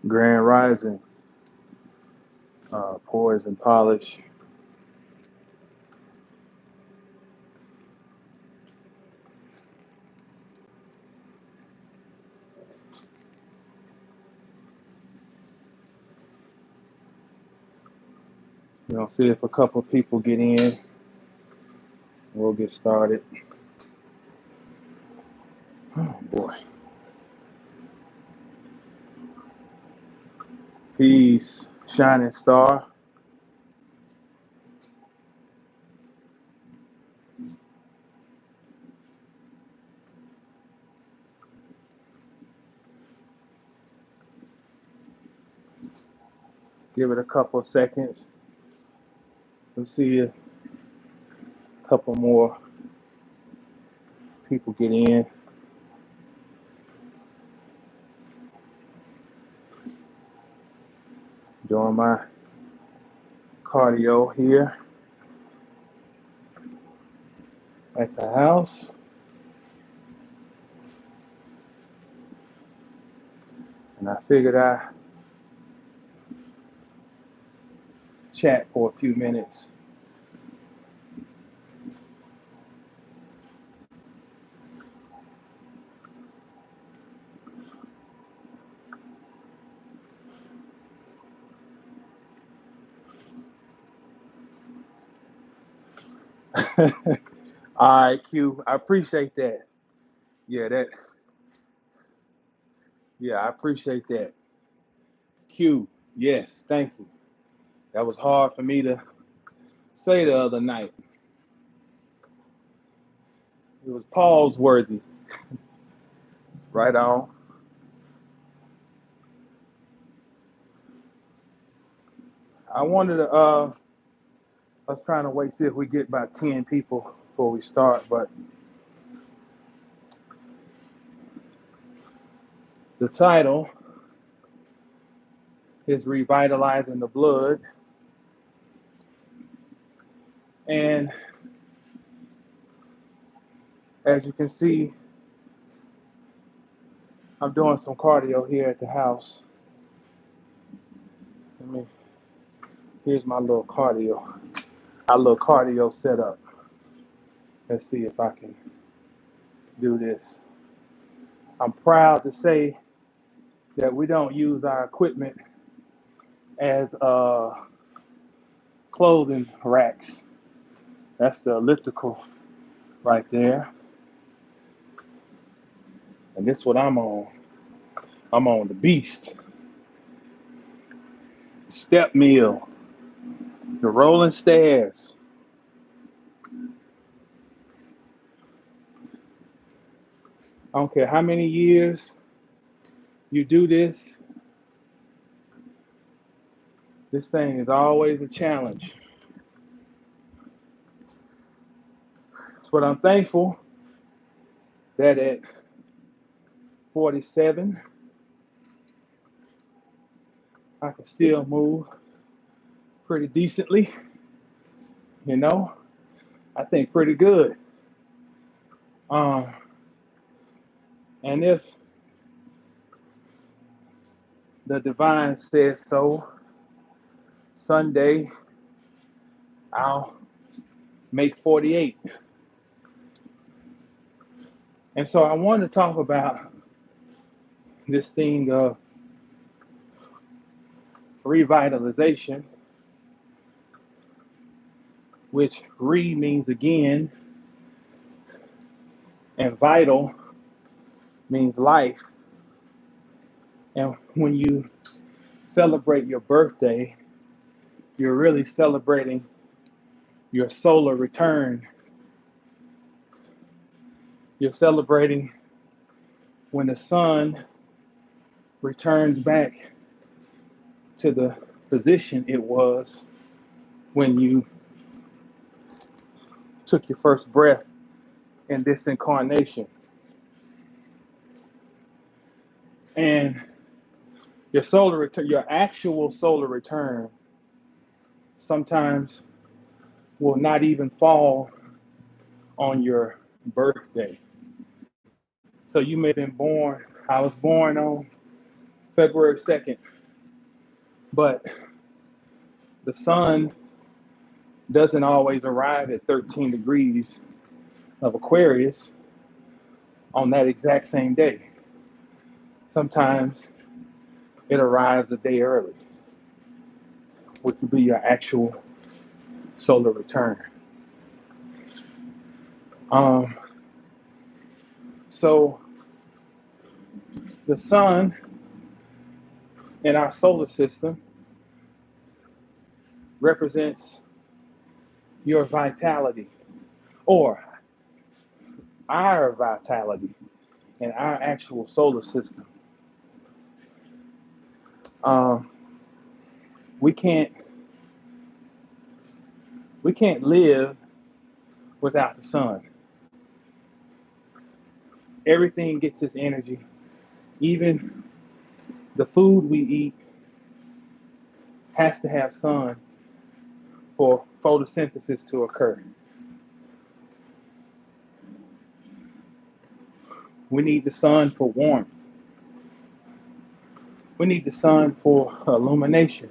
Grand Rising, Poise and Polish. See if a couple of people get in. We'll get started. Oh boy. Peace, shining star. Give it a couple of seconds. We'll see a couple more people get in. Doing my cardio here at the house. And I figured I'd chat for a few minutes. All right, Q. I appreciate that. Yeah, I appreciate that. Q. Yes, thank you. That was hard for me to say the other night. It was pause worthy. Right on. I wanted to I was trying to wait, see if we get about 10 people before we start, but the title is Revitalizing the Blood. And as you can see, I'm doing some cardio here at the house. Here's my little cardio. Our little cardio setup. Let's see if I can do this. I'm proud to say that we don't use our equipment as clothing racks. That's the elliptical right there. And this is what I'm on. I'm on the beast. Step mill. The rolling stairs. I don't care how many years you do this. This thing is always a challenge. But I'm thankful that at 47, I can still move pretty decently. I think pretty good. And if the divine says so, Sunday, I'll make 48. And so I want to talk about this thing of revitalization, which re means again, and vital means life. And when you celebrate your birthday, you're really celebrating your solar return. You're celebrating when the sun returns back to the position it was when you took your first breath in this incarnation. And your solar return, your actual solar return, sometimes will not even fall on your birthday. So you may have been born, I was born on February 2nd, But the sun doesn't always arrive at 13 degrees of Aquarius on that exact same day. Sometimes it arrives a day early, which would be your actual solar return. So the sun in our solar system represents your vitality, or our vitality in our actual solar system. Um, we can't live without the sun. Everything gets its energy. Even the food we eat has to have sun for photosynthesis to occur. We need the sun for warmth. We need the sun for illumination.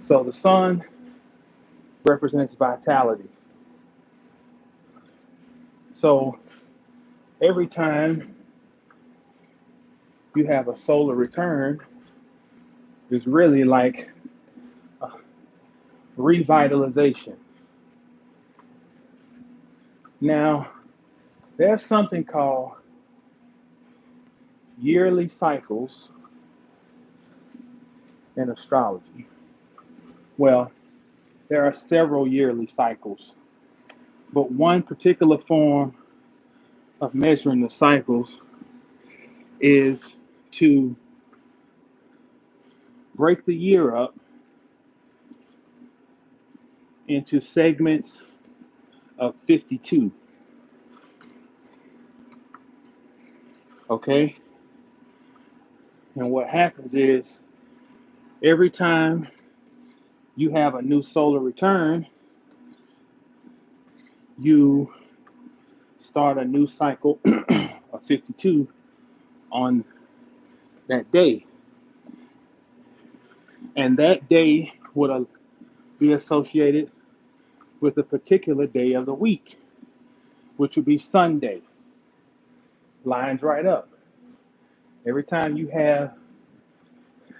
So the sun represents vitality. So every time you have a solar return, it's really like a revitalization. Now, there's something called yearly cycles in astrology. Well, there are several yearly cycles, but one particular form of measuring the cycles is to break the year up into segments of 52. Okay? And what happens is every time you have a new solar return, you start a new cycle of 52 on that day. And that day would be associated with a particular day of the week, which would be Sunday. Lines right up. Every time you have,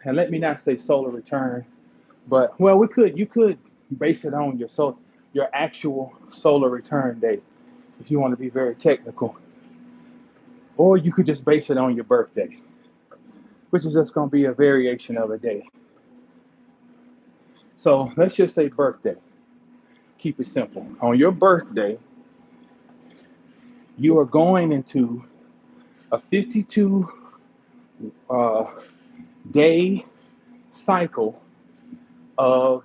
and let me not say solar return, but well, you could base it on your actual solar return date, if you want to be very technical. Or you could just base it on your birthday, which is just going to be a variation of a day. So let's just say birthday. Keep it simple. On your birthday, you are going into a 52 day cycle of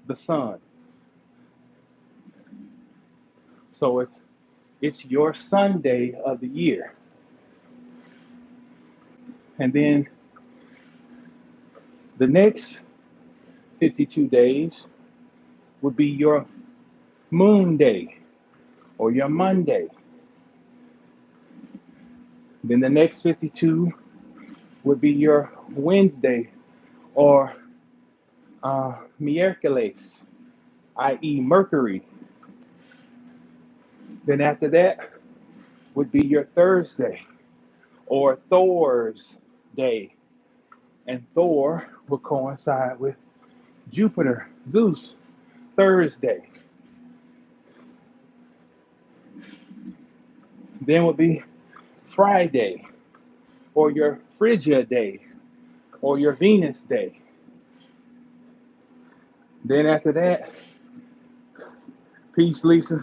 the sun. So it's your Sunday of the year. And then the next 52 days would be your moon day or your Monday. Then the next 52 would be your Wednesday or miércoles, i.e. Mercury. Then after that would be your Thursday or Thor's day. And Thor would coincide with Jupiter, Zeus, Thursday. Then would be Friday or your Phrygia day or your Venus day. Then after that, peace, Lisa.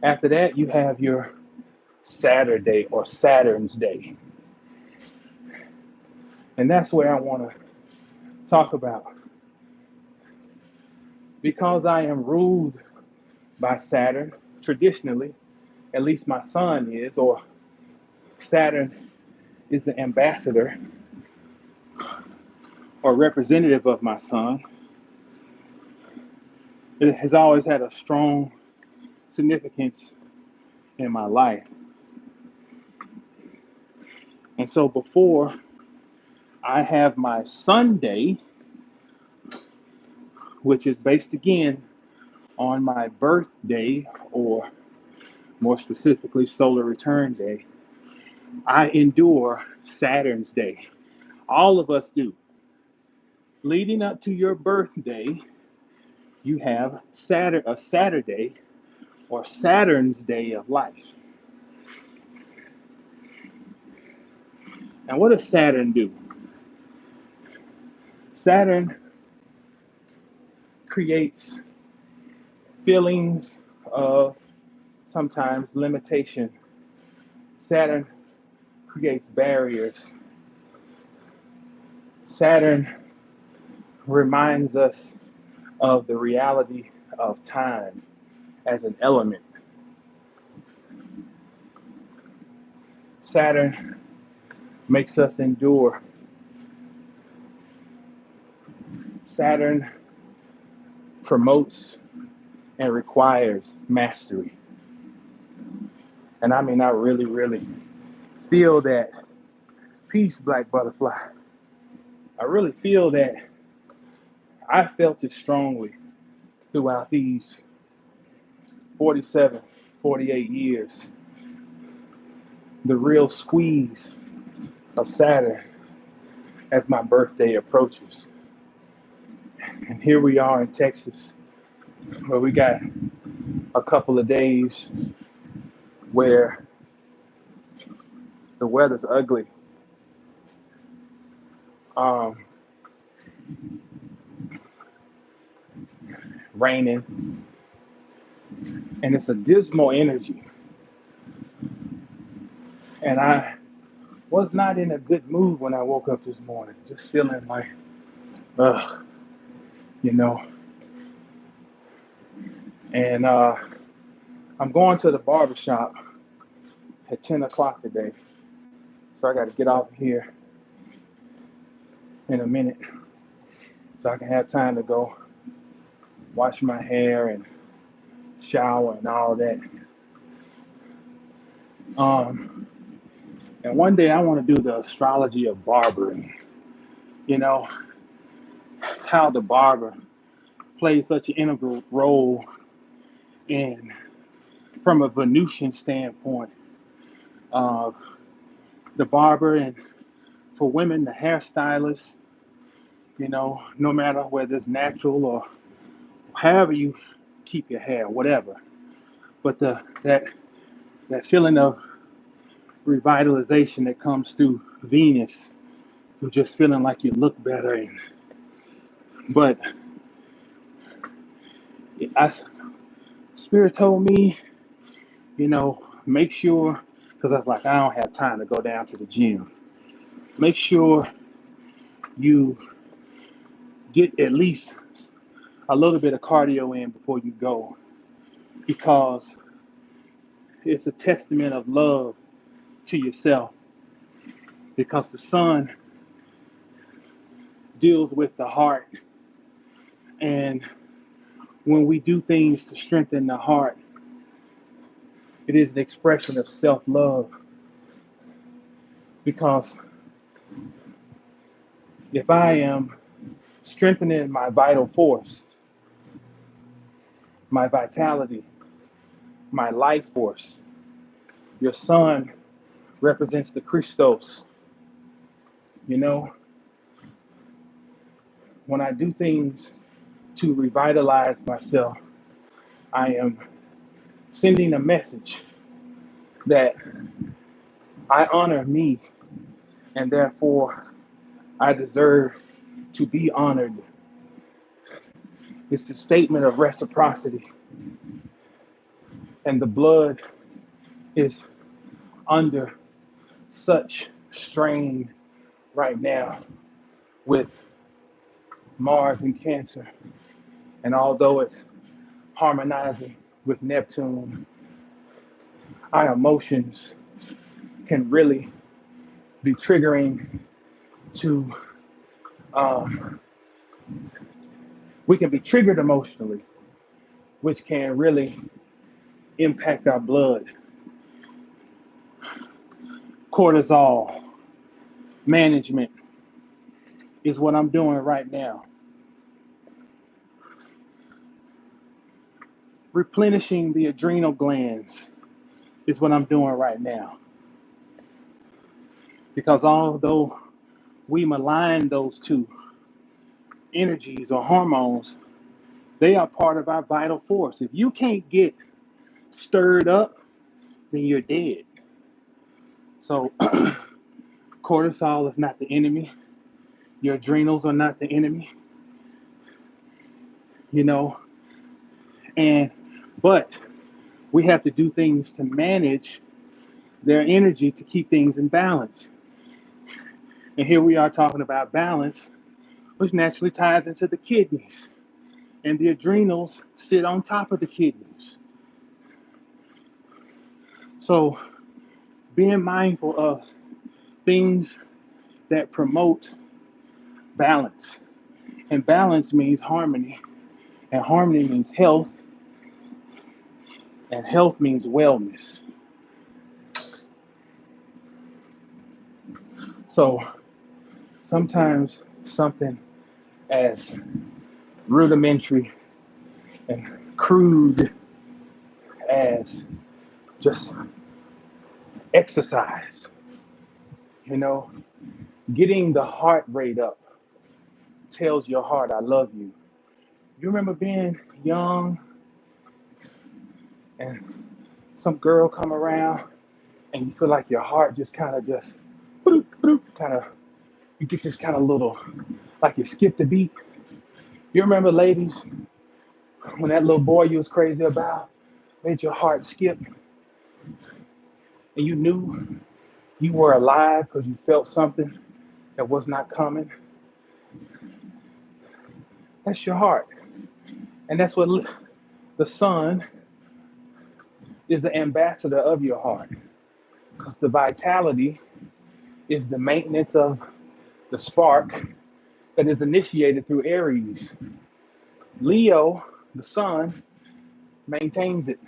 After that, you have your Saturday or Saturn's day. And that's where I want to talk about. Because I am ruled by Saturn, traditionally, at least my son is, or Saturn is the ambassador or representative of my son. It has always had a strong significance in my life. And so before I have my Sunday, which is based again on my birthday, or more specifically, solar return day. I endure Saturn's day. All of us do. Leading up to your birthday, you have a Saturday, or Saturn's day of life. And what does Saturn do? Saturn creates feelings of sometimes limitation. Saturn creates barriers. Saturn reminds us of the reality of time as an element. Saturn makes us endure. Saturn promotes and requires mastery. And I mean, I really feel that. Peace, Black Butterfly. I really feel that. I felt it strongly throughout these 47, 48 years. The real squeeze of Saturn as my birthday approaches. And here we are in Texas, where we got a couple of days where the weather's ugly. Raining, and it's a dismal energy. And I was not in a good mood when I woke up this morning, just feeling like, ugh, you know. And I'm going to the barbershop at 10 o'clock today, so I got to get off here in a minute so I can have time to go wash my hair and shower and all that. And one day I want to do the astrology of barbering. You know, how the barber plays such an integral role in, from a Venusian standpoint, the barber, and for women, the hairstylist, you know, no matter whether it's natural or however you keep your hair, whatever. But that feeling of revitalization that comes through Venus, through just feeling like you look better. But Spirit told me, you know, make sure, because I was like, I don't have time to go down to the gym. Make sure you get at least a little bit of cardio in before you go, because it's a testament of love to yourself, because the sun deals with the heart. And when we do things to strengthen the heart, it is an expression of self-love. Because if I am strengthening my vital force, my vitality, my life force, your sun represents the Christos. You know, when I do things to revitalize myself, I am sending a message that I honor me, and therefore I deserve to be honored. It's a statement of reciprocity. And the blood is under such strain right now with Mars and Cancer. And although it's harmonizing with Neptune, our emotions can really be triggering to, we can be triggered emotionally, which can really impact our blood. Cortisol management is what I'm doing right now. Replenishing the adrenal glands is what I'm doing right now. Because although we malign those two energies or hormones, they are part of our vital force. If you can't get stirred up, then you're dead. So cortisol is not the enemy. Your adrenals are not the enemy. You know, but we have to do things to manage their energy to keep things in balance. And here we are talking about balance, which naturally ties into the kidneys. And the adrenals sit on top of the kidneys. So being mindful of things that promote balance. And balance means harmony. And harmony means health. And health means wellness. So sometimes something as rudimentary and crude as just exercise, getting the heart rate up tells your heart, I love you. You remember being young and some girl come around and you feel like your heart just kind of you get this kind of little, like you skipped a beat. You remember, ladies, when that little boy you was crazy about made your heart skip and you knew you were alive because you felt something that was not coming? That's your heart. And that's what the sun is, the ambassador of your heart. Because the vitality is the maintenance of the spark that is initiated through Aries. Leo, the sun, maintains it.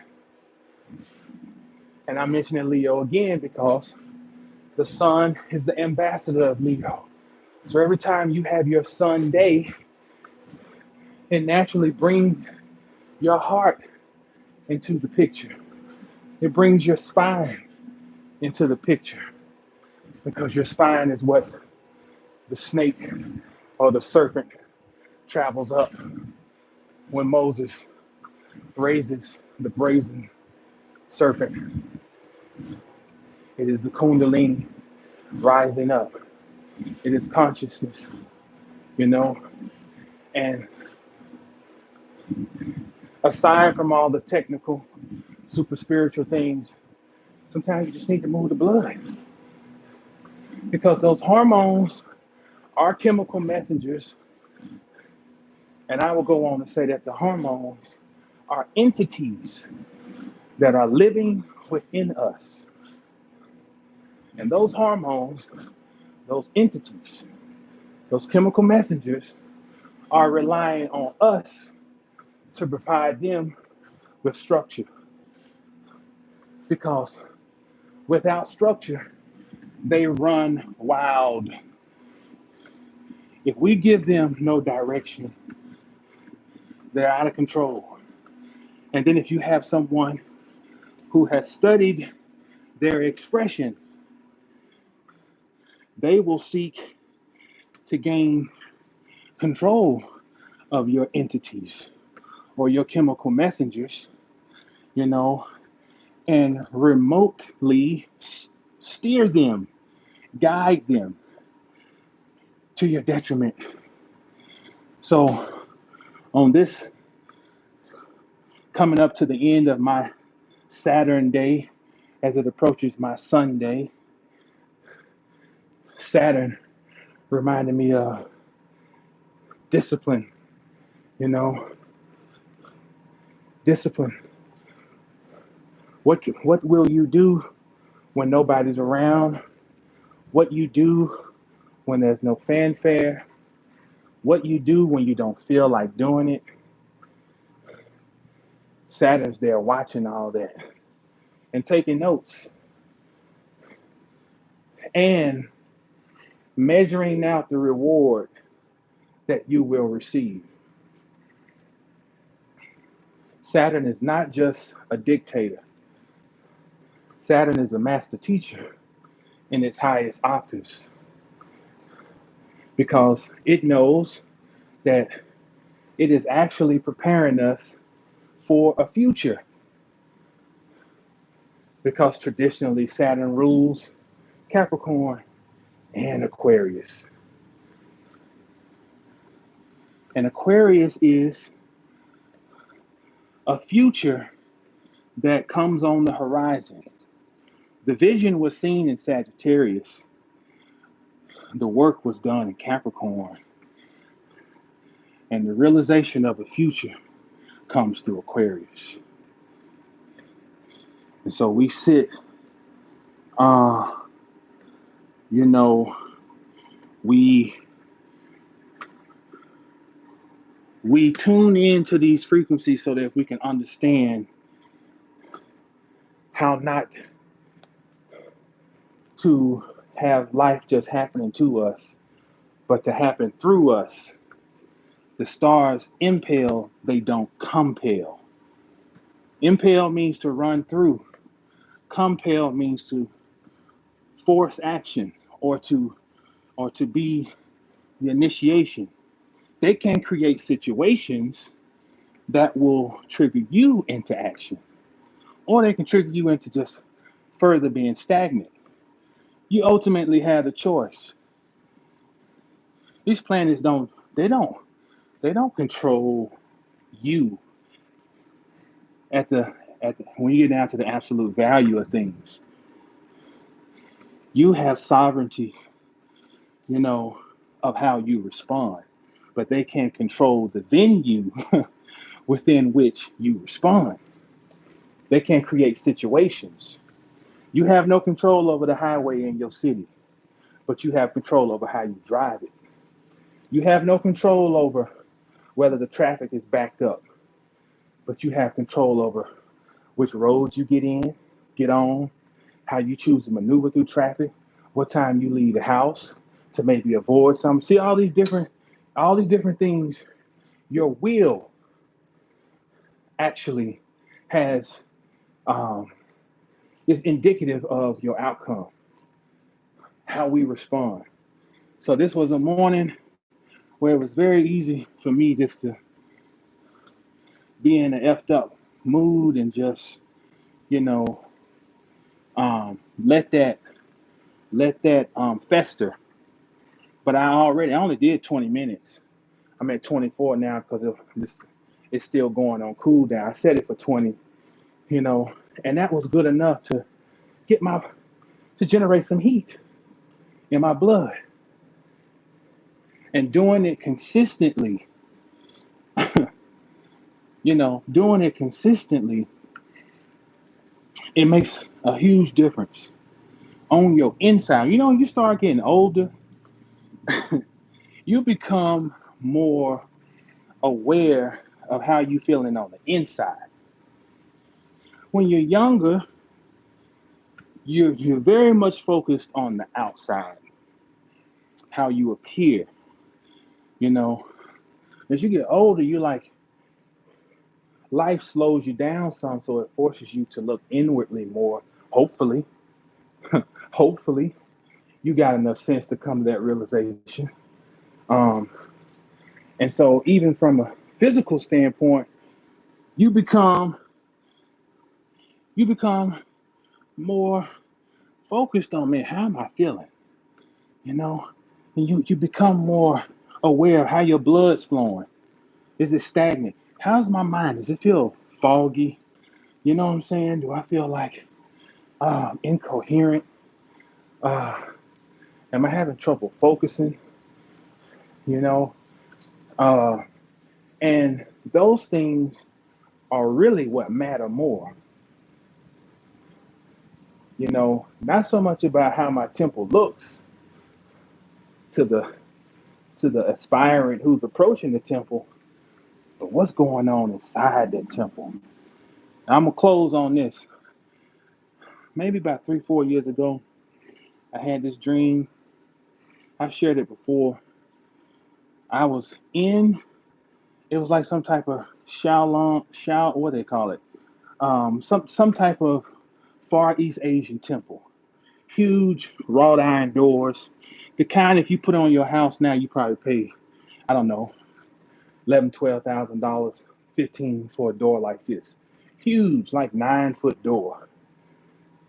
And I'm mentioning Leo again because the sun is the ambassador of Leo. So every time you have your sun day, it naturally brings your heart into the picture. It brings your spine into the picture because your spine is what the snake or the serpent travels up when Moses raises the brazen serpent. It is the Kundalini rising up. It is consciousness, and aside from all the technical, super spiritual things, sometimes you just need to move the blood because those hormones are chemical messengers. And I will go on to say that the hormones are entities that are living within us. And those hormones, those entities, those chemical messengers are relying on us to provide them with structure. Because without structure, they run wild. If we give them no direction, they're out of control. And then if you have someone who has studied their expression, they will seek to gain control of your entities or your chemical messengers, and remotely steer them, guide them to your detriment. So on this, coming up to the end of my Saturn day, as it approaches my Sunday, Saturn reminded me of discipline, discipline. What will you do when nobody's around? What you do when there's no fanfare? What you do when you don't feel like doing it? Saturn's there watching all that and taking notes and measuring out the reward that you will receive. Saturn is not just a dictator. Saturn is a master teacher in its highest octaves because it knows that it is actually preparing us for a future. Because traditionally Saturn rules Capricorn and Aquarius. And Aquarius is a future that comes on the horizon. The vision was seen in Sagittarius. The work was done in Capricorn. And the realization of a future comes through Aquarius. And so we sit, you know, we tune into these frequencies so that we can understand how not to have life just happening to us, but to happen through us. The stars impel, they don't compel. Impel means to run through. Compel means to force action or to be the initiation. They can create situations that will trigger you into action, or they can trigger you into just further being stagnant. You ultimately have a choice. These planets they don't control you when you get down to the absolute value of things. You have sovereignty, of how you respond, but they can't control the venue within which you respond. They can't create situations. You have no control over the highway in your city, but you have control over how you drive it. You have no control over whether the traffic is backed up, but you have control over which roads you get on, how you choose to maneuver through traffic, what time you leave the house to maybe avoid something. See all these different things. Your will actually has is indicative of your outcome, how we respond. So this was a morning where it was very easy for me just to be in an effed up mood and just, you know, let that fester. But I only did 20 minutes. I'm at 24 now because it's still going on cool down. I set it for 20, and that was good enough to to generate some heat in my blood. And doing it consistently, doing it consistently, it makes a huge difference on your inside. You start getting older, you become more aware of how you feeling on the inside. When you're younger, you're very much focused on the outside, how you appear. You know, as you get older, you're like life slows you down some, so it forces you to look inwardly more. Hopefully, hopefully, you got enough sense to come to that realization. Um, and so, even from a physical standpoint, you become more focused on, man, how am I feeling? And you become more aware of how your blood's flowing. Is it stagnant? How's my mind? Does it feel foggy? You know what I'm saying? Do I feel like incoherent? Uh, am I having trouble focusing? You know, uh, and those things are really what matter more. Not so much about how my temple looks to the aspirant who's approaching the temple, but what's going on inside that temple. I'm gonna close on this. Maybe about 3-4 years ago, I had this dream. I shared it before. I was in, it was like some type of Shaolin, what do they call it? Some type of Far East Asian temple. Huge wrought iron doors. The kind if you put on your house now, you probably pay, I don't know, 11, $12,000, 15 for a door like this. Huge, like 9 foot door.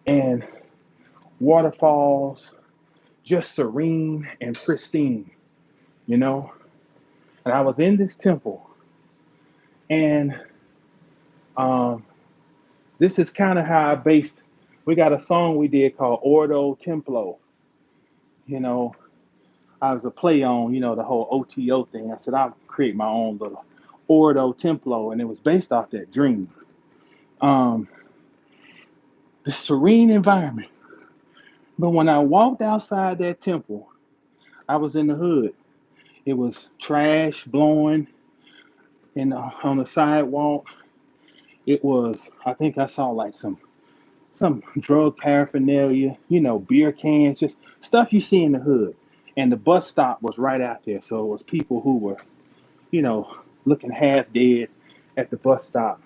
And waterfalls, just serene and pristine, you know? And I was in this temple, and um, this is kind of how I based. We got a song we did called Ordo Templo. You know, I was a play on, the whole OTO thing. I said I'll create my own little Ordo Templo, and it was based off that dream. Um, the serene environment. But when I walked outside that temple, I was in the hood. It was trash blowing on the sidewalk. It was, I think I saw like some drug paraphernalia, beer cans, just stuff you see in the hood. And the bus stop was right out there. So it was people who were, you know, looking half dead at the bus stop.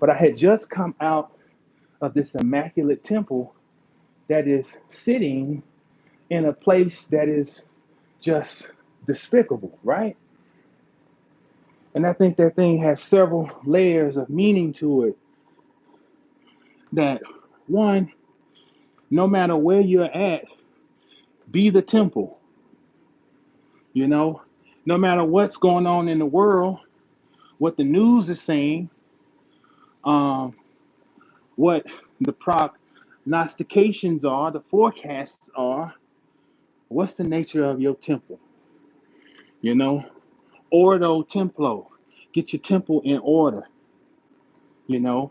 But I had just come out of this immaculate temple that is sitting in a place that is just despicable, right? And I think that thing has several layers of meaning to it. That one, no matter where you're at, be the temple. You know, no matter what's going on in the world, what the news is saying, um, what the prognostications are, the forecasts are, what's the nature of your temple? You know, Ordo Templo, get your temple in order, you know.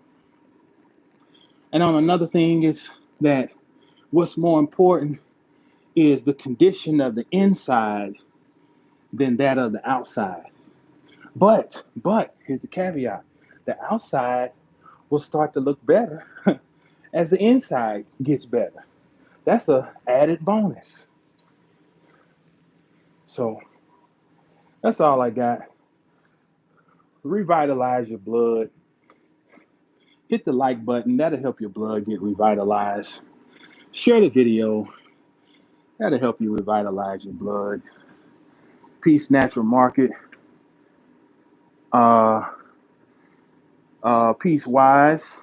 And on another thing is that what's more important is the condition of the inside than that of the outside. But here's the caveat: the outside will start to look better as the inside gets better. That's a added bonus. So that's all I got. Revitalize your blood. Hit the like button. That'll help your blood get revitalized. Share the video. That'll help you revitalize your blood. Peace Natural Market. Uh, Peace Wise.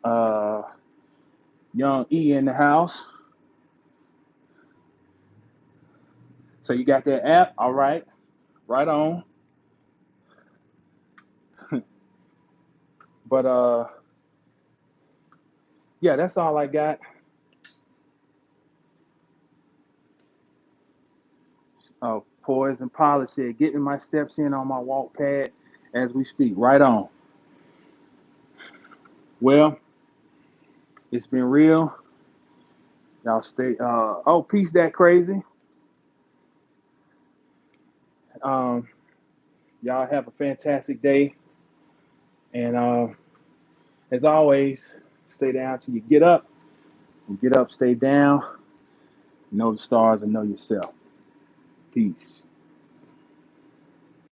Uh, Young E in the house. So you got that app? All right. Right on. But yeah, that's all I got. Poison Pilot said, getting my steps in on my walk pad as we speak. Right on. Well, it's been real. Y'all stay. Peace that crazy. Um, y'all have a fantastic day. And as always, stay down till you get up. You get up, stay down. Know the stars and know yourself. Peace.